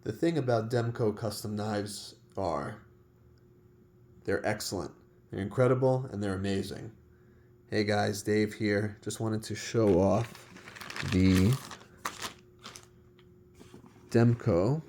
The thing about Demco custom knives are they're excellent, they're incredible, and they're amazing. Hey guys, Dave here. Just wanted to show off the Demco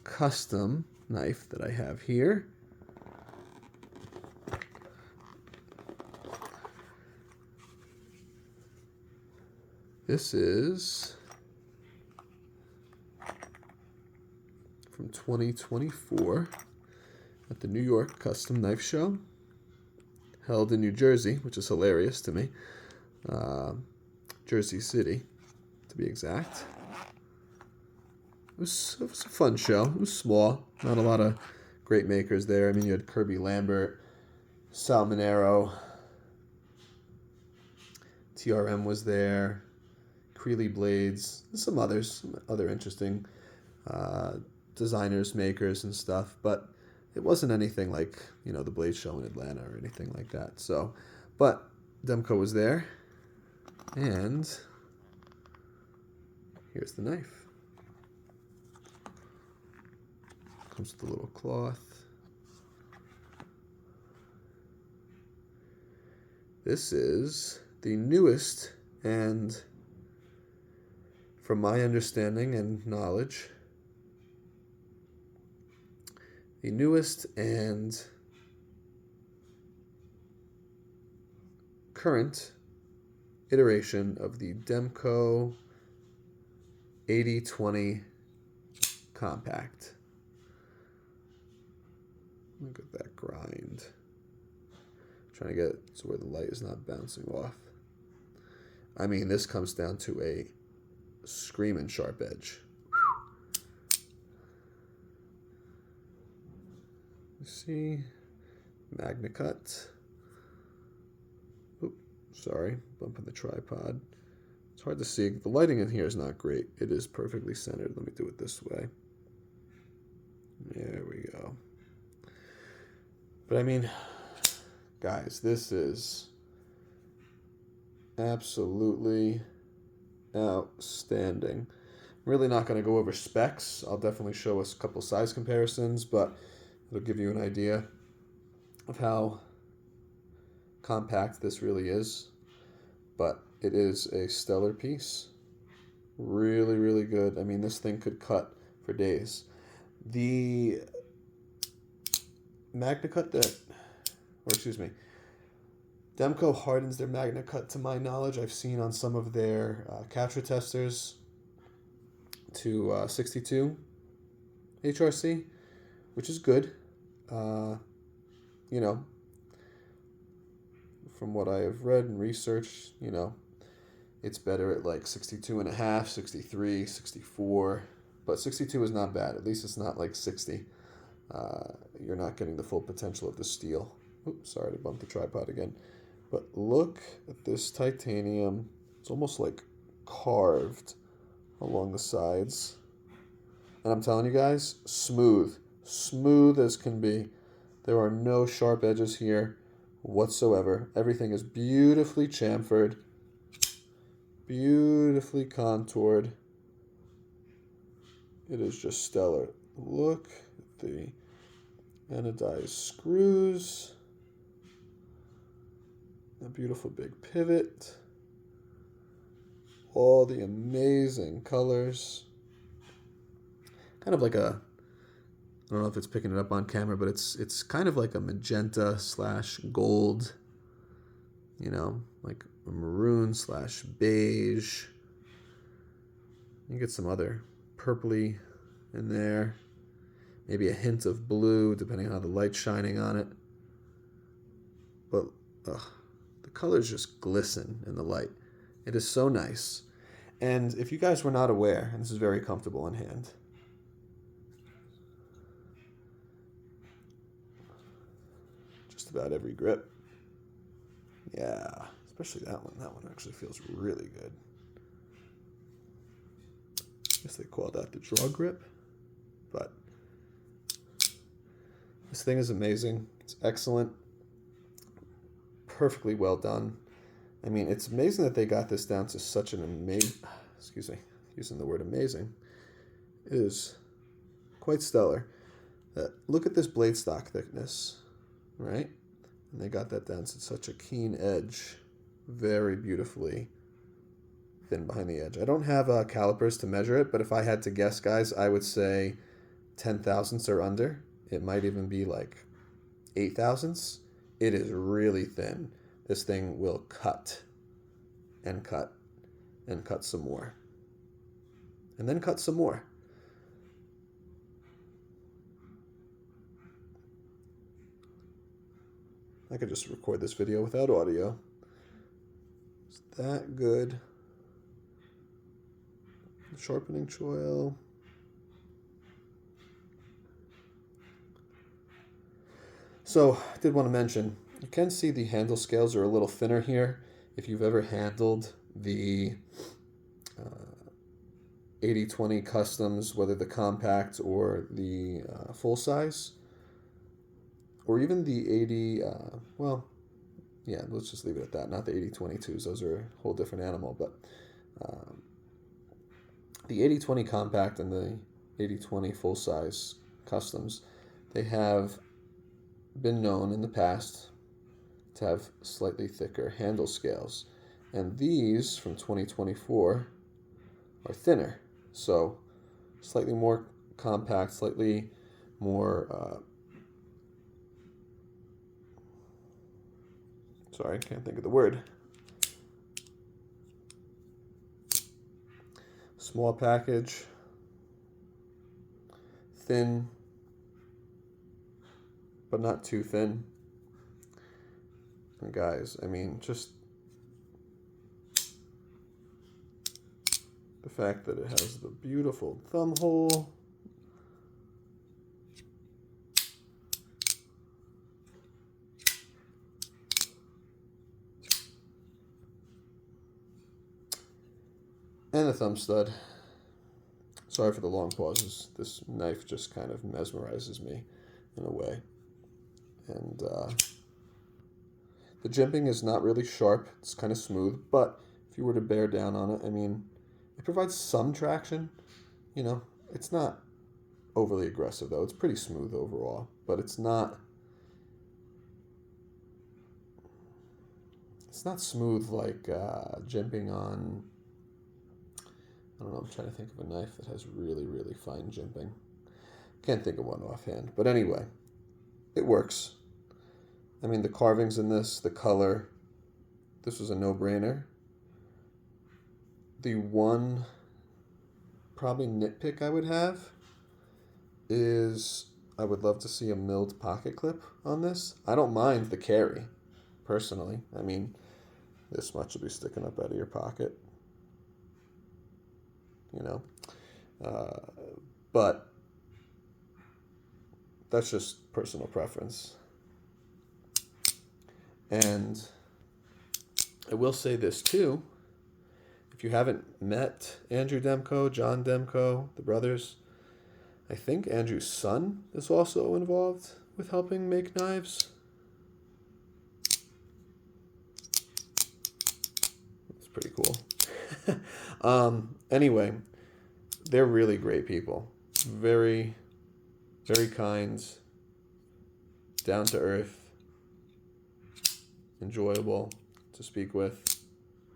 custom knife that I have here. This is from 2024 at the New York Custom Knife Show, held in New Jersey, which is hilarious to me. Jersey City, to be exact. It was a fun show. It was small. Not a lot of great makers there. I mean, you had Kirby Lambert, Salmonero, TRM was there, Creeley Blades, and some other interesting designers, makers, and stuff. But it wasn't anything like, the Blade Show in Atlanta or anything like that. So, but Demco was there, and here's the knife. Comes with a little cloth. This is the newest and, from my understanding and knowledge, the newest and current iteration of the Demco 8020 Compact. Look at that grind. Trying to get it to where the light is not bouncing off. I mean, this comes down to a screaming sharp edge. You see, Magna Cut. Oop, sorry, bumping the tripod. It's hard to see. The lighting in here is not great. It is perfectly centered. Let me do it this way. There we go. But I mean, guys, this is absolutely outstanding. I'm really not going to go over specs. I'll definitely show us a couple size comparisons, but it'll give you an idea of how compact this really is. But it is a stellar piece. Really, really good. I mean, this thing could cut for days. The Magna Cut Demco hardens their Magna Cut, to my knowledge. I've seen on some of their Catra testers to 62 HRC, which is good. From what I have read and researched, it's better at like 62 and a half, 63, 64, but 62 is not bad. At least it's not like 60. You're not getting the full potential of the steel. Oops, sorry to bump the tripod again. But look at this titanium. It's almost like carved along the sides. And I'm telling you guys, smooth. Smooth as can be. There are no sharp edges here whatsoever. Everything is beautifully chamfered, beautifully contoured. It is just stellar. Look at the anodized screws. A beautiful big pivot. All the amazing colors. Kind of like I don't know if it's picking it up on camera, but it's kind of like a magenta / gold, like a maroon / beige. You get some other purpley in there. Maybe a hint of blue, depending on how the light's shining on it. But the colors just glisten in the light. It is so nice. And if you guys were not aware, and this is very comfortable in hand, just about every grip. Yeah, especially that one. That one actually feels really good. I guess they call that the draw grip, but this thing is amazing. It's excellent. Perfectly well done. I mean, it's amazing that they got this down to such an amazing, using the word amazing, it is quite stellar. Look at this blade stock thickness, right? And they got that down to such a keen edge, very beautifully thin behind the edge. I don't have calipers to measure it, but if I had to guess, guys, I would say 10 thousandths or under. It might even be like 8 thousandths. It is really thin. This thing will cut and cut and cut some more. And then cut some more. I could just record this video without audio. It's that good. Sharpening choil. So, I did want to mention, you can see the handle scales are a little thinner here. If you've ever handled the 80/20 customs, whether the compact or the full size, or even the 80, let's just leave it at that, not the 80/22s, those are a whole different animal, but the 80/20 compact and the 80/20 full size customs, they have been known in the past to have slightly thicker handle scales, and these from 2024 are thinner, so slightly more compact, slightly more sorry, I can't think of the word. Small package, thin, but not too thin. And guys, I mean, just the fact that it has the beautiful thumb hole. And the thumb stud. Sorry for the long pauses. This knife just kind of mesmerizes me in a way. And the jimping is not really sharp. It's kind of smooth. But if you were to bear down on it, I mean, it provides some traction. You know, it's not overly aggressive, though. It's pretty smooth overall. But it's not smooth like jimping on... I don't know, I'm trying to think of a knife that has really, really fine jimping. Can't think of one offhand. But anyway, it works. I mean, the carvings in this, the color, this was a no-brainer. The one probably nitpick I would have is I would love to see a milled pocket clip on this. I don't mind the carry, personally. I mean, this much will be sticking up out of your pocket. You know, but that's just personal preference. And I will say this too, if you haven't met Andrew Demko, John Demko, the brothers, I think Andrew's son is also involved with helping make knives. It's pretty cool. Anyway, they're really great people. Very, very kind, down to earth, enjoyable to speak with,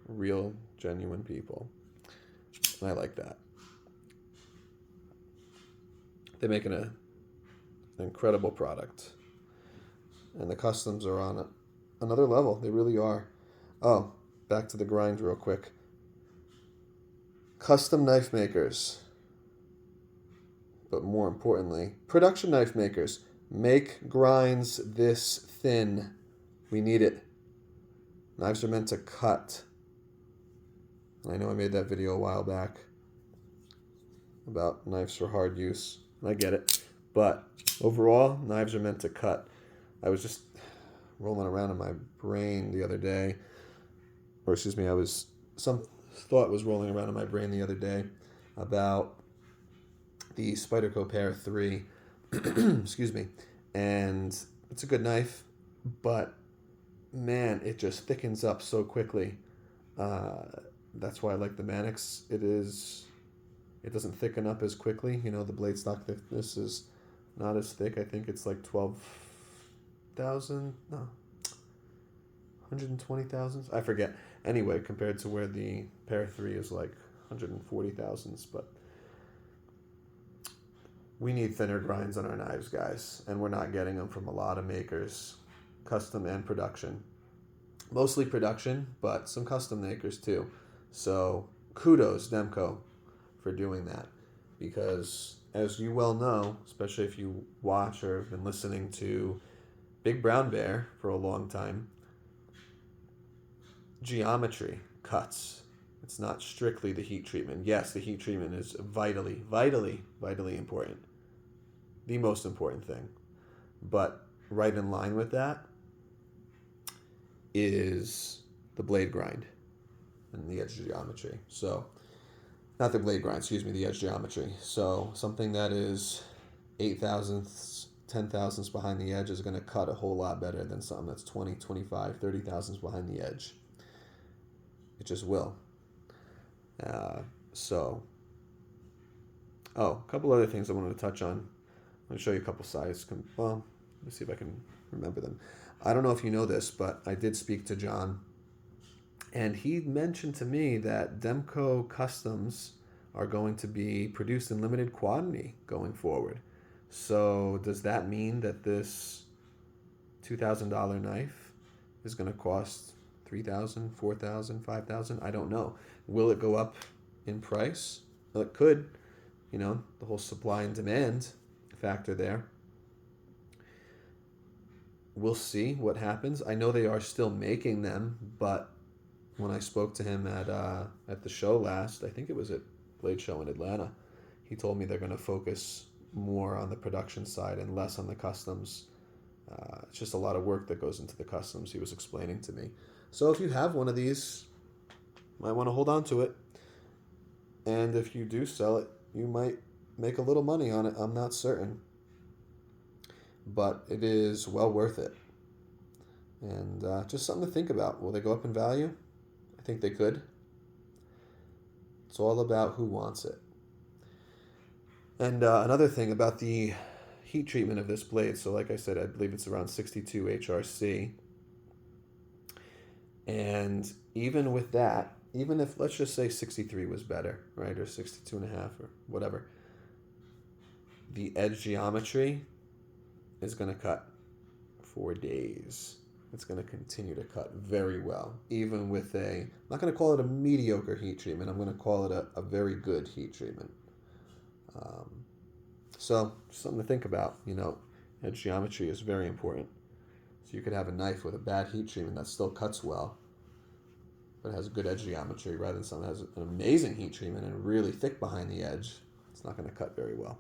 real, genuine people. And I like that. They're making an incredible product. And the customs are on another level. They really are. Oh, back to the grind real quick. Custom knife makers, but more importantly, production knife makers, make grinds this thin. We need it. Knives are meant to cut. I know I made that video a while back about knives for hard use. I get it. But overall, knives are meant to cut. I was just rolling around in my brain the other day, some thought was rolling around in my brain the other day about the Spyderco Pair 3. Excuse me. And it's a good knife, but man, it just thickens up so quickly. That's why I like the Manix. It is it doesn't thicken up as quickly. You know, the blade stock thickness is not as thick. I think it's like 12,000, no, 120,000. I forget. Anyway, compared to where the Pair 3 is like 140,000s. But we need thinner grinds on our knives, guys. And we're not getting them from a lot of makers, custom and production. Mostly production, but some custom makers too. So kudos, Demco, for doing that. Because as you well know, especially if you watch or have been listening to Big Brown Bear for a long time, geometry cuts. It's not strictly the heat treatment. Yes, the heat treatment is vitally important. The most important thing. But right in line with that is the blade grind and the edge geometry. So, not the blade grind, excuse me, the edge geometry. So, something that is 8 thousandths, 10 thousandths behind the edge is going to cut a whole lot better than something that's 20, 25, 30 thousandths behind the edge. It just will. A couple other things I wanted to touch on. I'm going to show you a couple size. Well, let's see if I can remember them. I don't know if you know this, but I did speak to John, and he mentioned to me that Demco customs are going to be produced in limited quantity going forward. So does that mean that this $2,000 knife is going to cost $3,000, $4,000, $5,000? I don't know. Will it go up in price? Well, it could. You know, the whole supply and demand factor there. We'll see what happens. I know they are still making them, but when I spoke to him at the show last, I think it was at Blade Show in Atlanta, he told me they're going to focus more on the production side and less on the customs. It's just a lot of work that goes into the customs, he was explaining to me. So if you have one of these, you might want to hold on to it. And if you do sell it, you might make a little money on it. I'm not certain. But it is well worth it. And just something to think about. Will they go up in value? I think they could. It's all about who wants it. And another thing about the heat treatment of this blade. So like I said, I believe it's around 62 HRC. And even with that, even if, let's just say 63 was better, right? Or 62 and a half or whatever. The edge geometry is going to cut for days. It's going to continue to cut very well. Even with I'm not going to call it a mediocre heat treatment. I'm going to call it a very good heat treatment. So, something to think about. You know, edge geometry is very important. So you could have a knife with a bad heat treatment that still cuts well, but has good edge geometry, rather than something that has an amazing heat treatment and really thick behind the edge. It's not going to cut very well.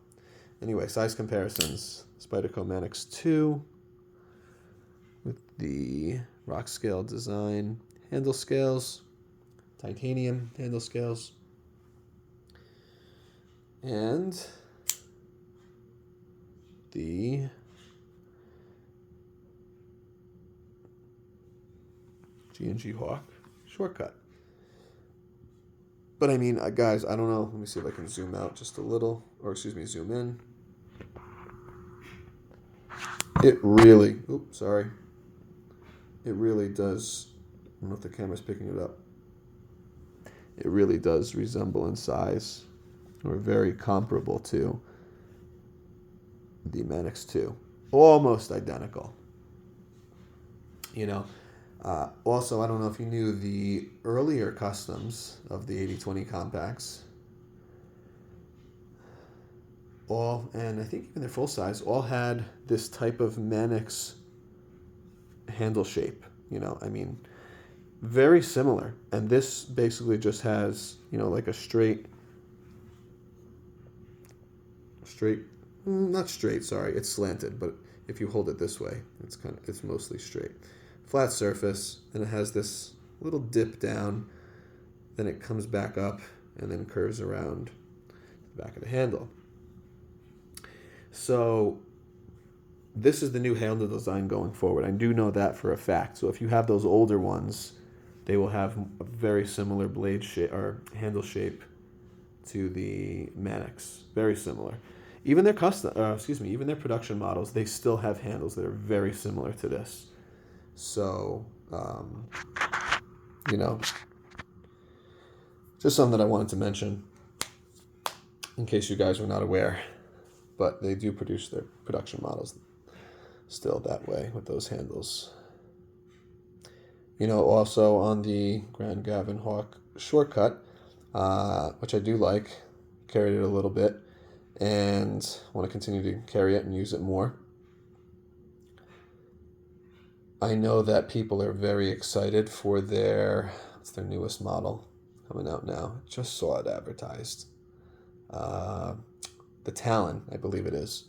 Anyway, size comparisons. Spyderco Manix 2 with the rock scale design handle scales, titanium handle scales, and the G&G Hawk shortcut. But I mean, guys, I don't know. Let me see if I can zoom out just a little, or excuse me, zoom in. It really does, I don't know if the camera's picking it up. It really does resemble in size, or very comparable to the Manix 2. Almost identical. You know, also, I don't know if you knew the earlier customs of the 8020 compacts, and I think even their full size, all had this type of Manix handle shape. You know, I mean, very similar. And this basically just has, you know, like a not straight, sorry, it's slanted, but if you hold it this way, it's mostly straight. Flat surface, and it has this little dip down, then it comes back up and then curves around the back of the handle. So this is the new handle design going forward. I do know that for a fact. So if you have those older ones, they will have a very similar blade shape or handle shape to the Manix. Very similar. Even their even their production models, they still have handles that are very similar to this. So, you know, just something that I wanted to mention in case you guys were not aware. But they do produce their production models still that way with those handles. You know, also on the Grand Gavin Hawk shortcut, which I do like, carried it a little bit, and want to continue to carry it and use it more. I know that people are very excited for what's their newest model coming out now? Just saw it advertised. The Talon, I believe it is.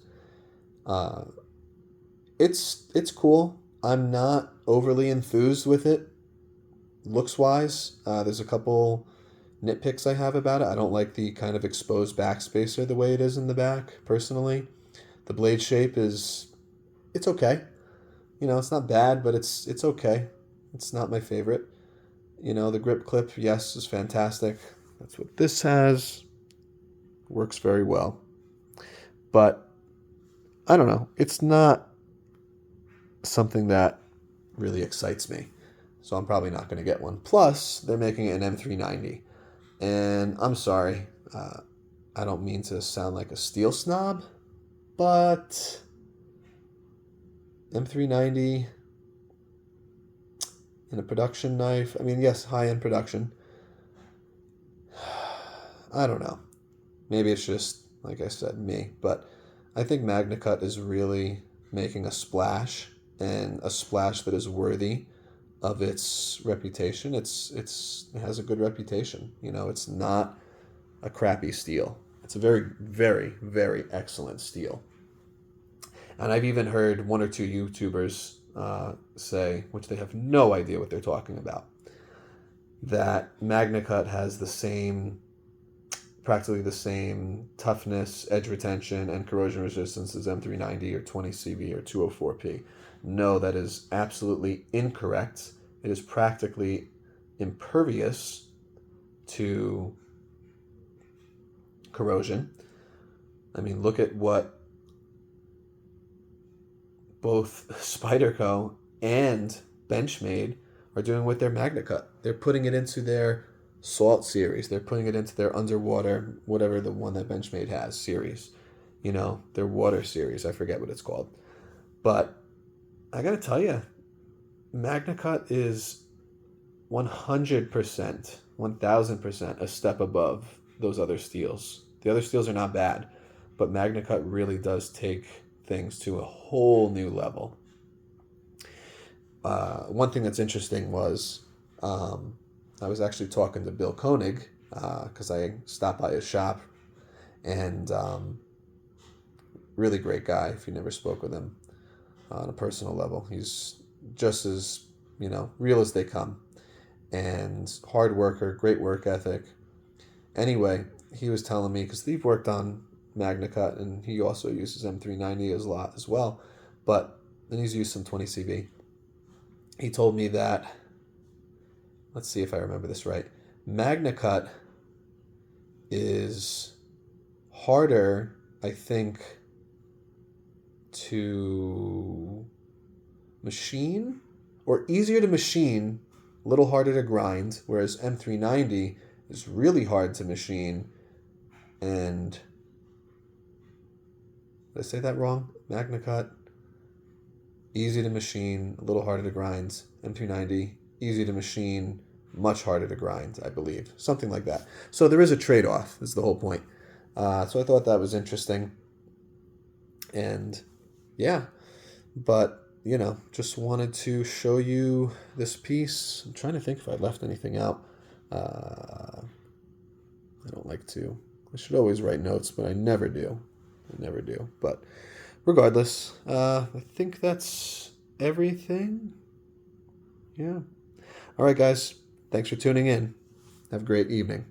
It's cool. I'm not overly enthused with it, looks-wise. There's a couple nitpicks I have about it. I don't like the kind of exposed backspacer the way it is in the back, personally. The blade shape it's okay. You know, it's not bad, but it's okay. It's not my favorite. You know, the grip clip, yes, is fantastic. That's what this has. Works very well. But, I don't know. It's not something that really excites me. So I'm probably not going to get one. Plus, they're making it an M390. And I'm sorry. I don't mean to sound like a steel snob, but M390 in a production knife. I mean, yes, high-end production. I don't know. Maybe it's just, like I said, me. But I think MagnaCut is really making a splash, and a splash that is worthy of its reputation. It has a good reputation. You know, it's not a crappy steel. It's a very, very, very excellent steel. And I've even heard one or two YouTubers say, which they have no idea what they're talking about, that MagnaCut has practically the same toughness, edge retention, and corrosion resistance as M390 or 20CV or 204P. No, that is absolutely incorrect. It is practically impervious to corrosion. I mean, look at what both Spyderco and Benchmade are doing with their MagnaCut. They're putting it into their Salt series. They're putting it into their underwater, whatever the one that Benchmade has, series. You know, their water series. I forget what it's called. But I got to tell you, MagnaCut is 100%, 1000% a step above those other steels. The other steels are not bad, but MagnaCut really does take things to a whole new level. One thing that's interesting was I was actually talking to Bill Koenig because I stopped by his shop, and really great guy if you never spoke with him on a personal level. He's just as, you know, real as they come, and hard worker, great work ethic. Anyway, he was telling me, because Steve worked on MagnaCut and he also uses M390 a lot as well, but then he's used some 20CV. He told me that, let's see if I remember this right, MagnaCut is harder, I think, to machine, or easier to machine, a little harder to grind, whereas M390 is really hard to machine. And did I say that wrong? MagnaCut, easy to machine, a little harder to grind. M390, easy to machine, much harder to grind, I believe. Something like that. So there is a trade-off, is the whole point. So I thought that was interesting. And yeah, but, you know, just wanted to show you this piece. I'm trying to think if I left anything out. I don't like to. I should always write notes, but I never do. But regardless, I think that's everything. Yeah. All right, guys. Thanks for tuning in. Have a great evening.